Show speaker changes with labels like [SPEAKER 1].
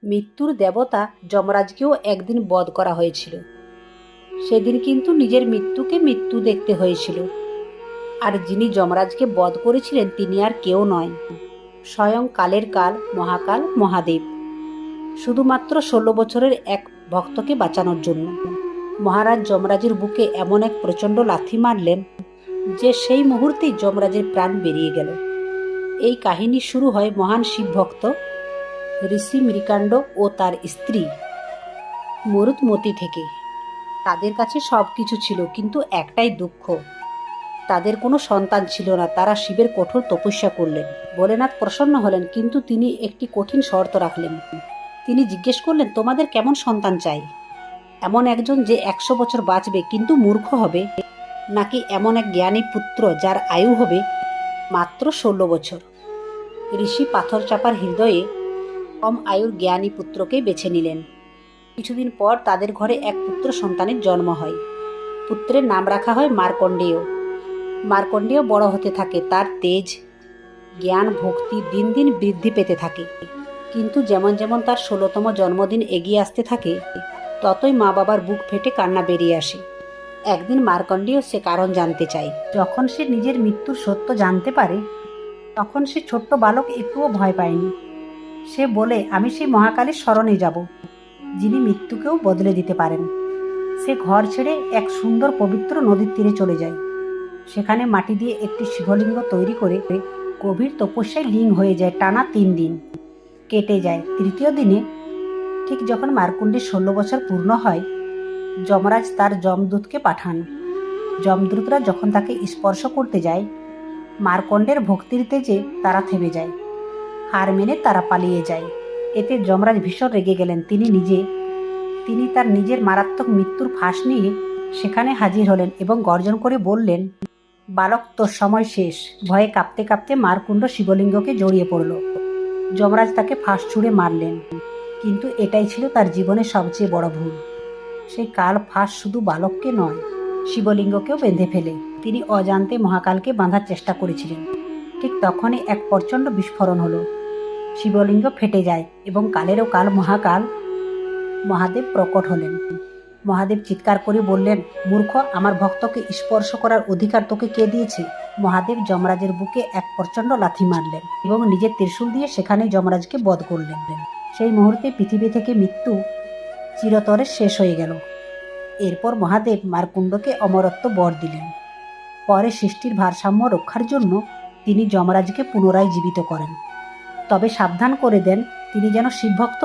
[SPEAKER 1] মৃত্যুর দেবতা যমরাজকেও একদিন বধ করা হয়েছিল। সেদিন কিন্তু নিজের মৃত্যুকে মৃত্যু দেখতে হয়েছিল। আর যিনি যমরাজকে বধ করেছিলেন তিনি আর কেউ নয়, স্বয়ং কালের কাল মহাকাল মহাদেব, শুধুমাত্র 16 বছরের এক ভক্তকে বাঁচানোর জন্য। মহারাজ যমরাজের বুকে এমন এক প্রচণ্ড লাথি মারলেন যে সেই মুহূর্তেই যমরাজের প্রাণ বেরিয়ে গেল। এই কাহিনী শুরু হয় মহান শিব ভক্ত ঋষি মৃকাণ্ড ও তার স্ত্রী মরুতমতি থেকে। তাদের কাছে সব কিছু ছিল, কিন্তু একটাই দুঃখ, তাদের কোনো সন্তান ছিল না। তারা শিবের কঠোর তপস্যা করলেন, ভোলেনাথ প্রসন্ন হলেন, কিন্তু তিনি একটি কঠিন শর্ত রাখলেন। তিনি জিজ্ঞেস করলেন, তোমাদের কেমন সন্তান চাই? এমন একজন যে 100 বছর বাঁচবে কিন্তু মূর্খ হবে, নাকি এমন এক জ্ঞানী পুত্র যার আয়ু হবে মাত্র 16 বছর? ঋষি পাথর চাপার হৃদয়ে কম আয়ুর জ্ঞানী পুত্রকেই বেছে নিলেন। কিছুদিন পর তাদের ঘরে এক পুত্র সন্তানের জন্ম হয়। পুত্রের নাম রাখা হয় মার্কণ্ডেয়। মার্কণ্ডেয় বড় হতে থাকে, তার তেজ জ্ঞান ভক্তি দিন দিন বৃদ্ধি পেতে থাকে। কিন্তু যেমন যেমন তার 16তম জন্মদিন এগিয়ে আসতে থাকে, ততই মা বাবার বুক ফেটে কান্না বেরিয়ে আসে। একদিন মার্কণ্ডেয় সে কারণ জানতে চায়। যখন সে নিজের মৃত্যুর সত্য জানতে পারে, তখন সে ছোট্ট বালক একটুও ভয় পায়নি। সে বলে, আমি সেই মহাকালের শরণে যাব, যিনি মৃত্যুকেও বদলে দিতে পারেন। সে ঘর ছেড়ে এক সুন্দর পবিত্র নদীর তীরে চলে যায়। সেখানে মাটি দিয়ে একটি শিবলিঙ্গ তৈরি করে গভীর তপস্যায় লীন হয়ে যায়। টানা 3 দিন কেটে যায়। তৃতীয় দিনে ঠিক যখন মার্কণ্ডের 16 বছর পূর্ণ হয়, যমরাজ তার যমদূতকে পাঠান। যমদূতরা যখন তাকে স্পর্শ করতে যায়, মার্কণ্ডের ভক্তির তেজে তারা থেমে যায়। হার মেনে তারা পালিয়ে যায়। এতে যমরাজ ভীষণ রেগে গেলেন। তিনি তার নিজের মারাত্মক মৃত্যুর ফাঁস নিয়ে সেখানে হাজির হলেন এবং গর্জন করে বললেন, বালক, তোর সময় শেষ। ভয়ে কাঁপতে কাঁপতে মার্কণ্ড শিবলিঙ্গকে জড়িয়ে পড়ল। যমরাজ তাকে ফাঁস ছুঁড়ে মারলেন, কিন্তু এটাই ছিল তার জীবনের সবচেয়ে বড় ভুল। সেই কাল ফাঁস শুধু বালককে নয়, শিবলিঙ্গকেও বেঁধে ফেলে। তিনি অজান্তে মহাকালকে বাঁধার চেষ্টা করেছিলেন। ঠিক তখনই এক প্রচণ্ড বিস্ফোরণ হলো। শিবলিঙ্গ ফেটে যায় এবং কালেরও কাল মহাকাল মহাদেব প্রকট হলেন। মহাদেব চিৎকার করে বললেন, মূর্খ, আমার ভক্তকে স্পর্শ করার অধিকার তোকে কে দিয়েছে? মহাদেব যমরাজের বুকে এক প্রচণ্ড লাথি মারলেন এবং নিজের ত্রিশূল দিয়ে সেখানে যমরাজকে বধ করলেন। সেই মুহূর্তে পৃথিবী থেকে মৃত্যু চিরতরে শেষ হয়ে গেল। এরপর মহাদেব মার্কণ্ডকে অমরত্ব বর দিলেন। পরে সৃষ্টির ভারসাম্য রক্ষার জন্য তিনি যমরাজকে পুনরায় জীবিত করেন। তবে সাবধান করে দেন, তিনি যেন শিবভক্ত